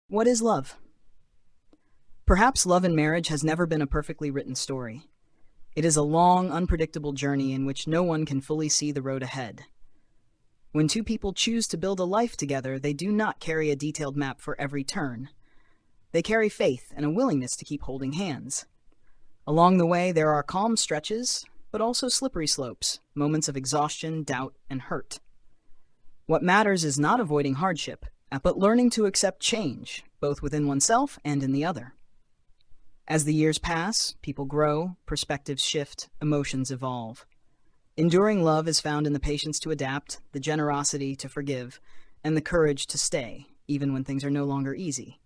What is love? Perhaps love in marriage has never been a perfectly written story. It is a long, unpredictable journey in which no one can fully see the road ahead. When two people choose to build a life together, they do not carry a detailed map for every turn. They carry faith and a willingness to keep holding hands. Along the way, there are calm stretches, but also slippery slopes, moments of exhaustion, doubt, and hurt. What matters is not avoiding hardship, but learning to accept change, both within oneself and in the other. As the years pass, people grow, perspectives shift, emotions evolve. Enduring love is found in the patience to adapt, the generosity to forgive, and the courage to stay, even when things are no longer easy.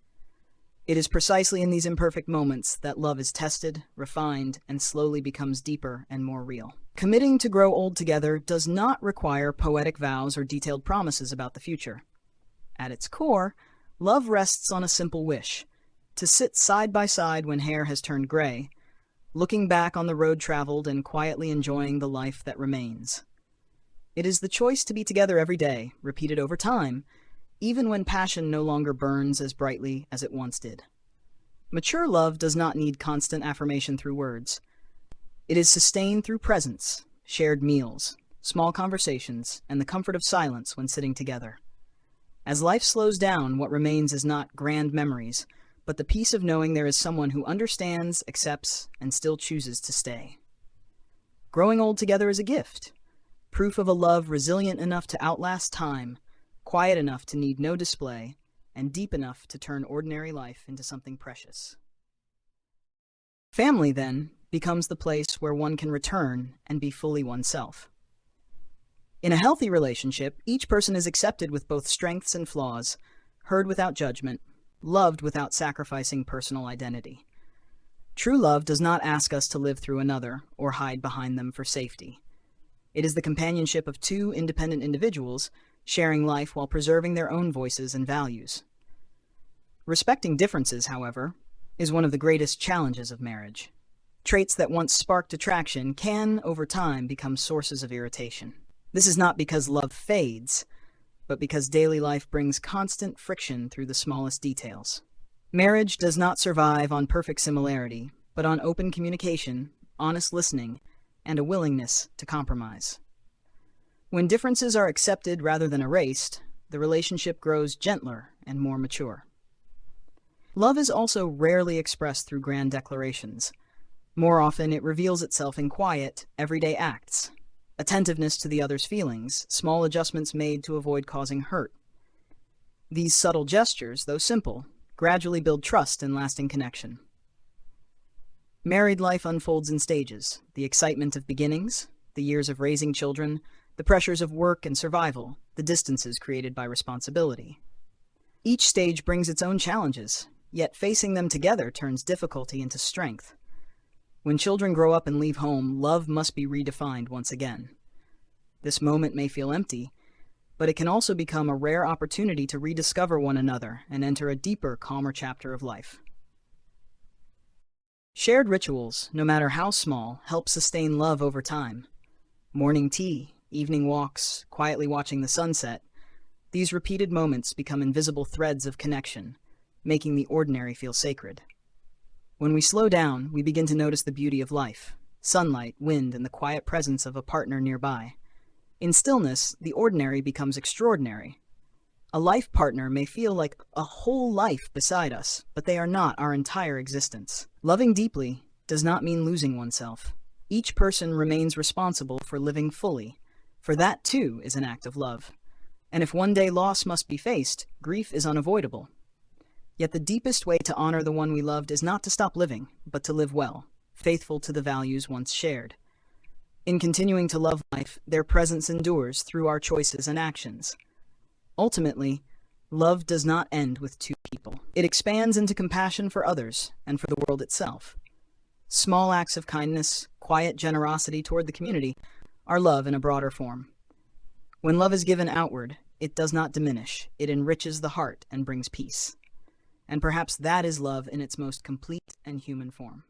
It is precisely in these imperfect moments that love is tested, refined, and slowly becomes deeper and more real. Committing to grow old together does not require poetic vows or detailed promises about the future. At its core, love rests on a simple wish: to sit side by side when hair has turned gray, looking back on the road traveled and quietly enjoying the life that remains. It is the choice to be together every day, repeated over time, even when passion no longer burns as brightly as it once did. Mature love does not need constant affirmation through words. It is sustained through presence, shared meals, small conversations, and the comfort of silence when sitting together. As life slows down, what remains is not grand memories, but the peace of knowing there is someone who understands, accepts, and still chooses to stay. Growing old together is a gift, proof of a love resilient enough to outlast time, quiet enough to need no display, and deep enough to turn ordinary life into something precious. Family, then, becomes the place where one can return and be fully oneself. In a healthy relationship, each person is accepted with both strengths and flaws, heard without judgment, loved without sacrificing personal identity. True love does not ask us to live through another or hide behind them for safety. It is the companionship of two independent individuals sharing life while preserving their own voices and values. Respecting differences, however, is one of the greatest challenges of marriage. Traits that once sparked attraction can, over time, become sources of irritation. This is not because love fades, but because daily life brings constant friction through the smallest details. Marriage does not survive on perfect similarity, but on open communication, honest listening, and a willingness to compromise. When differences are accepted rather than erased, the relationship grows gentler and more mature. Love is also rarely expressed through grand declarations. More often, it reveals itself in quiet, everyday acts. Attentiveness to the other's feelings, small adjustments made to avoid causing hurt. These subtle gestures, though simple, gradually build trust and lasting connection. Married life unfolds in stages: the excitement of beginnings, the years of raising children, the pressures of work and survival, the distances created by responsibility. Each stage brings its own challenges, yet facing them together turns difficulty into strength. When children grow up and leave home, love must be redefined once again. This moment may feel empty, but it can also become a rare opportunity to rediscover one another and enter a deeper, calmer chapter of life. Shared rituals, no matter how small, help sustain love over time. Morning tea, evening walks, quietly watching the sunset, these repeated moments become invisible threads of connection, making the ordinary feel sacred. When we slow down, we begin to notice the beauty of life: sunlight, wind, and the quiet presence of a partner nearby. In stillness, the ordinary becomes extraordinary. A life partner may feel like a whole life beside us, but they are not our entire existence. Loving deeply does not mean losing oneself. Each person remains responsible for living fully, for that too is an act of love. And if one day loss must be faced, grief is unavoidable. Yet the deepest way to honor the one we loved is not to stop living, but to live well, faithful to the values once shared. In continuing to love life, their presence endures through our choices and actions. Ultimately, love does not end with two people. It expands into compassion for others and for the world itself. Small acts of kindness, quiet generosity toward the community, are love in a broader form. When love is given outward, it does not diminish. It enriches the heart and brings peace. And perhaps that is love in its most complete and human form.